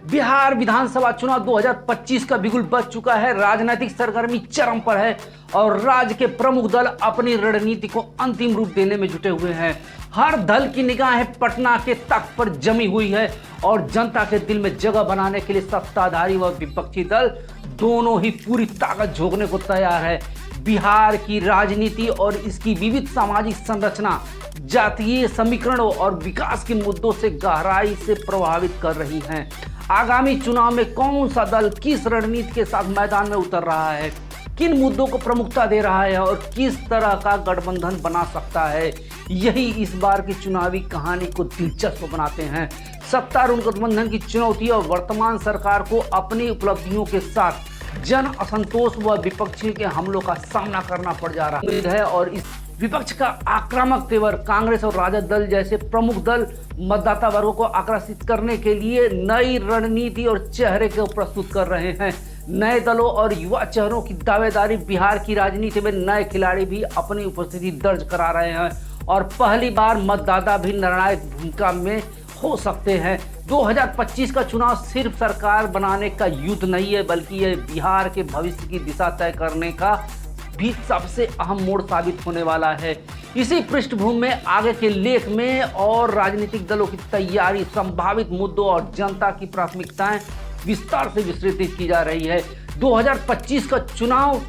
बिहार विधानसभा चुनाव 2025 का बिगुल बज चुका है। राजनीतिक सरगर्मी चरम पर है और राज्य के प्रमुख दल अपनी रणनीति को अंतिम रूप देने में जुटे हुए हैं। हर दल की निगाहें पटना के तख्त पर जमी हुई है और जनता के दिल में जगह बनाने के लिए सत्ताधारी व विपक्षी दल दोनों ही पूरी ताकत झोंकने को तैयार है। बिहार की राजनीति और इसकी विविध सामाजिक संरचना जातीय समीकरणों और विकास के मुद्दों से गहराई से प्रभावित कर रही हैं। आगामी चुनाव में कौन सा दल किस रणनीति के साथ मैदान में उतर रहा है, किन मुद्दों को प्रमुखता दे रहा है और किस तरह का गठबंधन बना सकता है, यही इस बार की चुनावी कहानी को दिलचस्प बनाते हैं। सत्तारूढ़ गठबंधन की चुनौती और वर्तमान सरकार को अपनी उपलब्धियों के साथ जन असंतोष व विपक्षी के हमलों का सामना करना पड़ जा रहा है और इस विपक्ष का आक्रामक तेवर कांग्रेस और राजद दल जैसे प्रमुख दल मतदाता वर्गों को आकर्षित करने के लिए नई रणनीति और चेहरे को प्रस्तुत कर रहे हैं। नए दलों और युवा चेहरों की दावेदारी बिहार की राजनीति में नए खिलाड़ी भी अपनी उपस्थिति दर्ज करा रहे हैं और पहली बार मतदाता भी निर्णायक भूमिका में हो सकते हैं। 2025 का चुनाव सिर्फ सरकार बनाने का युद्ध नहीं है, बल्कि यह बिहार के भविष्य की दिशा तय करने का भी सबसे अहम मोड़ साबित होने वाला है। इसी पृष्ठभूमि में आगे के लेख में और राजनीतिक दलों की तैयारी, संभावित मुद्दों और जनता की प्राथमिकताएं विस्तार से विस्तृत की जा रही है। 2025 का चुनाव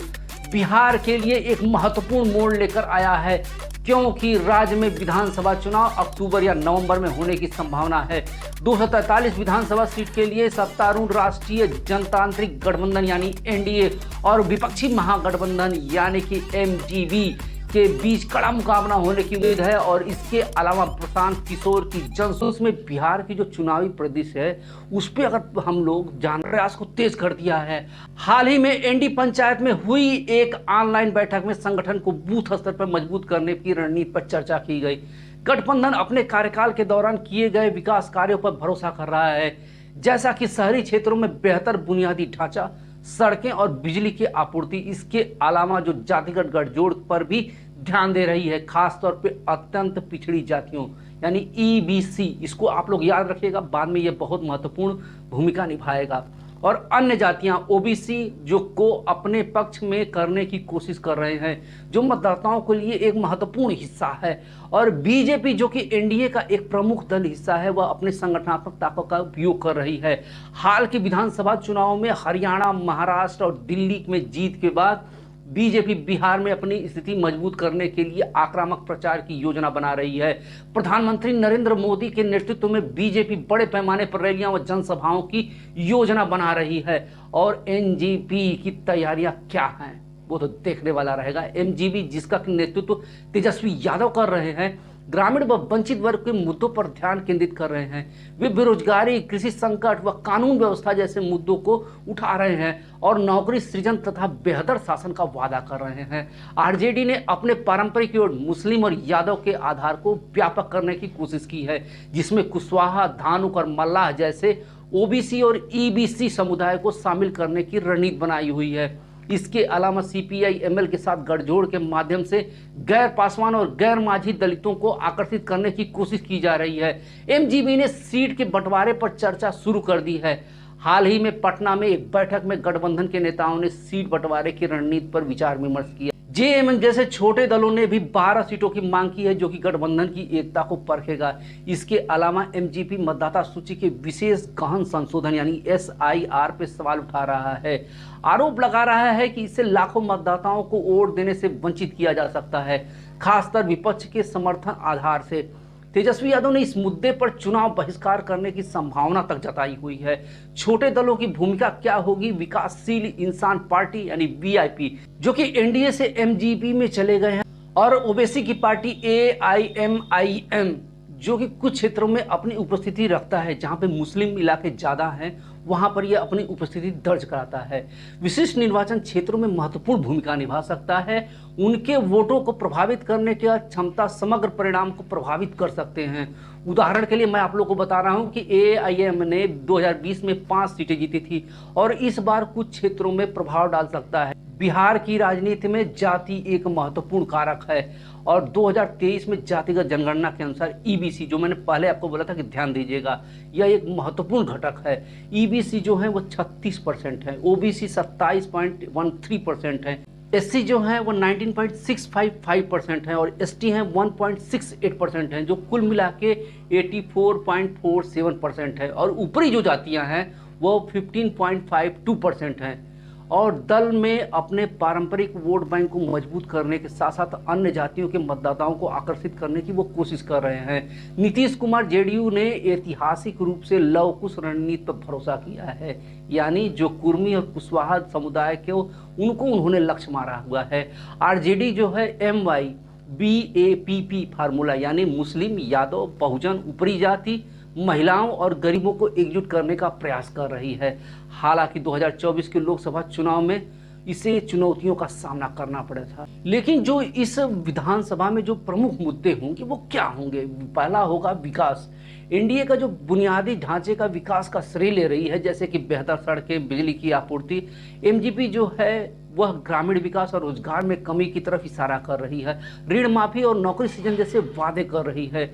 बिहार के लिए एक महत्वपूर्ण मोड़ लेकर आया है, क्योंकि राज्य में विधानसभा चुनाव अक्टूबर या नवंबर में होने की संभावना है। 243 विधानसभा सीट के लिए सत्तारूढ़ राष्ट्रीय जनतांत्रिक गठबंधन यानी एनडीए और विपक्षी महागठबंधन यानी कि एमजीबी के बीच कड़ा मुकाबला होने की उम्मीद है। और इसके अलावा प्रशांत किशोर की जनसंघ में बिहार की जो चुनावी परिदृश्य है उस पर अगर हम लोग जान प्रयास को तेज कर दिया है। हाल ही में एनडी पंचायत में हुई एक ऑनलाइन बैठक में संगठन को बूथ स्तर पर मजबूत करने की रणनीति पर चर्चा की गई। गठबंधन अपने कार्यकाल के दौरान किए गए विकास कार्यों पर भरोसा कर रहा है, जैसा कि शहरी क्षेत्रों में बेहतर बुनियादी ढांचा, सड़कें और बिजली की आपूर्ति। इसके अलावा जो जातिगत गठजोड़ पर भी ध्यान दे रही है, खासतौर पे अत्यंत पिछड़ी जातियों यानी ईबीसी, इसको आप लोग याद रखिएगा, बाद में ये बहुत महत्वपूर्ण भूमिका निभाएगा। और अन्य जातियां ओबीसी जो को अपने पक्ष में करने की कोशिश कर रहे हैं, जो मतदाताओं के लिए एक महत्वपूर्ण हिस्सा है। और बीजेपी जो कि एनडीए का एक प्रमुख दल हिस्सा है, वह अपनी संगठनात्मक ताकत का उपयोग कर रही है। हाल के विधानसभा चुनाव में हरियाणा, महाराष्ट्र और दिल्ली में जीत के बाद बीजेपी बिहार में अपनी स्थिति मजबूत करने के लिए आक्रामक प्रचार की योजना बना रही है। प्रधानमंत्री नरेंद्र मोदी के नेतृत्व में बीजेपी बड़े पैमाने पर रैलियां व जनसभाओं की योजना बना रही है। और एनजीपी की तैयारियां क्या हैं वो तो देखने वाला रहेगा। एमजीबी जिसका नेतृत्व तेजस्वी यादव कर रहे हैं, ग्रामीण व वंचित वर्ग के मुद्दों पर ध्यान केंद्रित कर रहे हैं। वे बेरोजगारी, कृषि संकट व कानून व्यवस्था जैसे मुद्दों को उठा रहे हैं और नौकरी सृजन तथा बेहतर शासन का वादा कर रहे हैं। आरजेडी ने अपने पारंपरिक वोट मुस्लिम और यादव के आधार को व्यापक करने की कोशिश की है, जिसमें कुशवाहा, धानुक और मल्लाह जैसे ओबीसी और ईबीसी समुदाय को शामिल करने की रणनीति बनाई हुई है। इसके अलावा सीपीआई एमएल के साथ गठजोड़ के माध्यम से गैर पासवान और गैर माझी दलितों को आकर्षित करने की कोशिश की जा रही है। एमजीबी ने सीट के बंटवारे पर चर्चा शुरू कर दी है। हाल ही में पटना में एक बैठक में गठबंधन के नेताओं ने सीट बंटवारे की रणनीति पर विचार विमर्श किया। जेएमएम जैसे छोटे दलों ने भी 12 सीटों की मांग की है, जो कि गठबंधन की एकता को परखेगा। इसके अलावा एमजीपी मतदाता सूची के विशेष गहन संशोधन यानी एसआईआर पे सवाल उठा रहा है। आरोप लगा रहा है कि इससे लाखों मतदाताओं को वोट देने से वंचित किया जा सकता है, खासकर विपक्ष के समर्थन आधार से। तेजस्वी यादव ने इस मुद्दे पर चुनाव बहिष्कार करने की संभावना तक जताई हुई है। छोटे दलों की भूमिका क्या होगी? विकासशील इंसान पार्टी यानी वीआईपी जो कि एनडीए से एमजीपी में चले गए हैं, और ओबीसी की पार्टी एआईएमआईएम जो कि कुछ क्षेत्रों में अपनी उपस्थिति रखता है, जहां पे मुस्लिम इलाके ज़्यादा हैं वहां पर यह अपनी उपस्थिति दर्ज कराता है। विशिष्ट निर्वाचन क्षेत्रों में महत्वपूर्ण भूमिका निभा सकता है। उनके वोटों को प्रभावित करने की क्षमता समग्र परिणाम को प्रभावित कर सकते हैं। उदाहरण के लिए मैं आप लोगों को बता रहा हूं कि एआईएम ने 2020 में 5 सीटें जीती थी और इस बार कुछ क्षेत्रों में प्रभाव डाल सकता है। बिहार की राजनीति में जाति एक महत्वपूर्ण कारक है और 2023 में जातिगत जनगणना के अनुसार ईबीसी, जो मैंने पहले आपको बोला था कि ध्यान दीजिएगा, यह एक महत्वपूर्ण घटक है। ईबीसी जो है वो 36% है, ओबीसी 27.13% है, एससी जो है वो 19.655% है और एसटी है 1.68% है, जो कुल मिला के 84.47% है और ऊपरी जो जातियां हैं वो 15.52% हैं। और दल में अपने पारंपरिक वोट बैंक को मजबूत करने के साथ साथ अन्य जातियों के मतदाताओं को आकर्षित करने की वो कोशिश कर रहे हैं। नीतीश कुमार जेडीयू ने ऐतिहासिक रूप से लव कुश रणनीति पर भरोसा किया है, यानी जो कुर्मी और कुशवाहा समुदाय के उनको उन्होंने लक्ष्य मारा हुआ है। आरजेडी जो है MYBAPP फार्मूला, यानी मुस्लिम, यादव, बहुजन, ऊपरी जाति, महिलाओं और गरीबों को एकजुट करने का प्रयास कर रही है। हालांकि 2024 के लोकसभा चुनाव में इसे चुनौतियों का सामना करना पड़ा था, लेकिन जो इस विधानसभा में जो प्रमुख मुद्दे होंगे वो क्या होंगे? पहला होगा विकास। एनडीए का जो बुनियादी ढांचे का विकास का श्रेय ले रही है, जैसे कि बेहतर सड़कें, बिजली की आपूर्ति। एमजीपी जो है वह ग्रामीण विकास और रोजगार में कमी की तरफ इशारा कर रही है। ऋण माफी और नौकरी सृजन जैसे वादे कर रही है।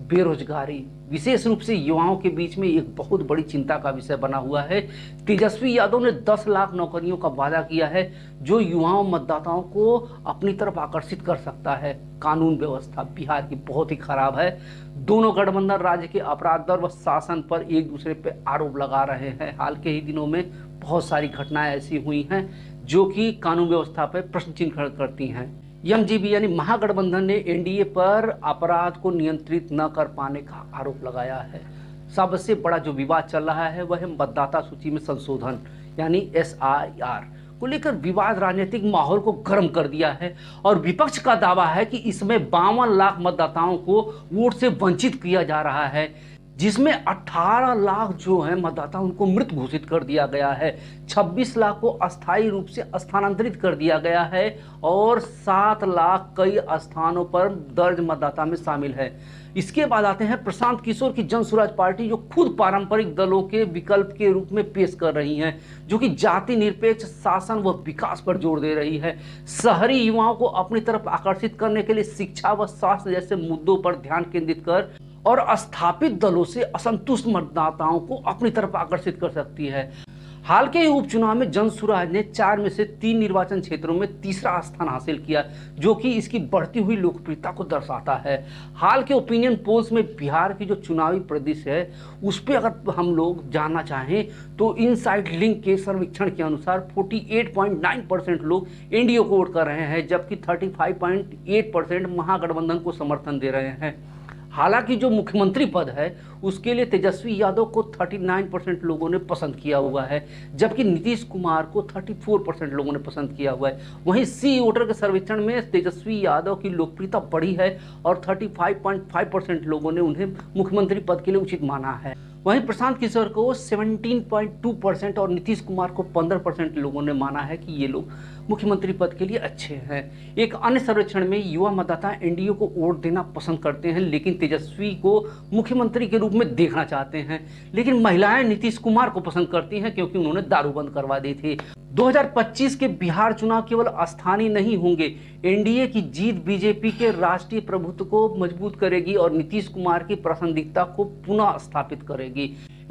बेरोजगारी विशेष रूप से युवाओं के बीच में एक बहुत बड़ी चिंता का विषय बना हुआ है। तेजस्वी यादव ने 10 लाख नौकरियों का वादा किया है, जो युवाओं मतदाताओं को अपनी तरफ आकर्षित कर सकता है। कानून व्यवस्था बिहार की बहुत ही खराब है। दोनों गठबंधन राज्य के अपराध दर व शासन पर एक दूसरे पर आरोप लगा रहे हैं। हाल के ही दिनों में बहुत सारी घटनाएं ऐसी हुई हैं जो कि कानून व्यवस्था पर प्रश्न चिन्ह खड़ा करती हैं। एमजीबी यानी महागठबंधन ने एनडीए पर अपराध को नियंत्रित न कर पाने का आरोप लगाया है। सबसे बड़ा जो विवाद चल रहा है वह है मतदाता सूची में संशोधन यानी SIR को लेकर विवाद राजनीतिक माहौल को गर्म कर दिया है और विपक्ष का दावा है कि इसमें 52 लाख मतदाताओं को वोट से वंचित किया जा रहा है, जिसमें 18 लाख जो है मतदाता उनको मृत घोषित कर दिया गया है, 26 लाख को अस्थायी रूप से स्थानांतरित कर दिया गया है और 7 लाख कई स्थानों पर दर्ज मतदाता में शामिल है। इसके बाद आते हैं प्रशांत किशोर की जन स्वराज पार्टी, जो खुद पारंपरिक दलों के विकल्प के रूप में पेश कर रही हैं, जो कि जाति निरपेक्ष शासन व विकास पर जोर दे रही है। शहरी युवाओं को अपनी तरफ आकर्षित करने के लिए शिक्षा व स्वास्थ्य जैसे मुद्दों पर ध्यान केंद्रित कर और स्थापित दलों से असंतुष्ट मतदाताओं को अपनी तरफ आकर्षित कर सकती है। हाल के उपचुनाव में जन स्वराज ने 4 में से 3 निर्वाचन क्षेत्रों में तीसरा स्थान हासिल किया, जो कि इसकी बढ़ती हुई लोकप्रियता को दर्शाता है। हाल के ओपिनियन पोल्स में बिहार की जो चुनावी परिदृश्य है उस पर अगर हम लोग जानना चाहें तो इनसाइड लिंक के सर्वेक्षण के अनुसार 48.9% लोग एनडीए को वोट कर रहे हैं, जबकि 35.8% महागठबंधन को समर्थन दे रहे हैं। हालांकि जो मुख्यमंत्री पद है उसके लिए तेजस्वी यादव को 39% लोगों ने पसंद किया हुआ है, जबकि नीतीश कुमार को 34% लोगों ने पसंद किया हुआ है। वहीं सी वोटर के सर्वेक्षण में तेजस्वी यादव की लोकप्रियता बढ़ी है और 35.5% लोगों ने उन्हें मुख्यमंत्री पद के लिए उचित माना है। वहीं प्रशांत किशोर को 17.2% और नीतीश कुमार को 15% लोगों ने माना है कि ये लोग मुख्यमंत्री पद के लिए अच्छे हैं। एक अन्य सर्वेक्षण में युवा मतदाता एनडीए को वोट देना पसंद करते हैं, लेकिन तेजस्वी को मुख्यमंत्री के रूप में देखना चाहते हैं। लेकिन महिलाएं नीतीश कुमार को पसंद करती हैं क्योंकि उन्होंने दारू बंद करवा दी थी। 2025 के बिहार चुनाव केवल स्थानीय नहीं होंगे। एनडीए की जीत बीजेपी के राष्ट्रीय प्रभुत्व को मजबूत करेगी और नीतीश कुमार की प्रासंगिकता को पुनः स्थापित करेगी।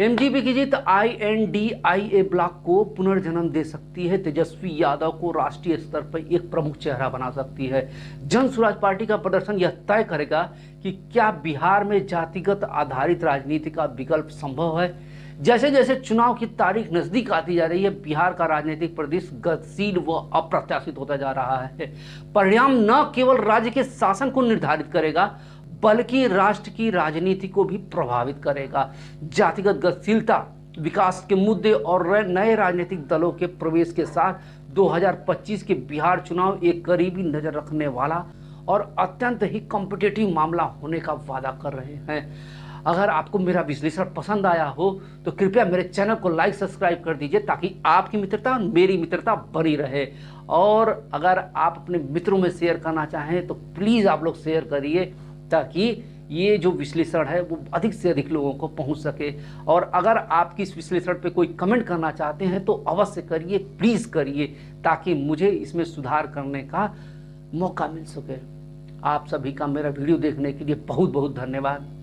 एमजीपी की जीत INDIA ब्लॉक को पुनर्जन्म दे सकती है, तेजस्वी यादव को राष्ट्रीय स्तर पर एक प्रमुख चेहरा बना सकती है। जन स्वराज पार्टी का प्रदर्शन यह तय करेगा कि क्या बिहार में जातिगत आधारित राजनीति का विकल्प संभव है। जैसे जैसे चुनाव की तारीख नजदीक आती जा रही है, बिहार का राजनीतिक परिदृश्य गतिशील व अप्रत्याशित होता जा रहा है। परिणाम न केवल राज्य के शासन को निर्धारित करेगा बल्कि राष्ट्र की राजनीति को भी प्रभावित करेगा। जातिगत गतिशीलता, विकास के मुद्दे और नए राजनीतिक दलों के प्रवेश के साथ 2025 के बिहार चुनाव एक करीबी नजर रखने वाला और अत्यंत ही कॉम्पिटिटिव मामला होने का वादा कर रहे हैं। अगर आपको मेरा विश्लेषण पसंद आया हो तो कृपया मेरे चैनल को लाइक सब्सक्राइब कर दीजिए, ताकि आपकी मित्रता मेरी मित्रता बनी रहे। और अगर आप अपने मित्रों में शेयर करना चाहें तो प्लीज़ आप लोग शेयर करिए, ताकि ये जो विश्लेषण है वो अधिक से अधिक लोगों को पहुंच सके। और अगर आपकी इस विश्लेषण पे कोई कमेंट करना चाहते हैं तो अवश्य करिए, प्लीज़ करिए, ताकि मुझे इसमें सुधार करने का मौका मिल सके। आप सभी का मेरा वीडियो देखने के लिए बहुत बहुत धन्यवाद।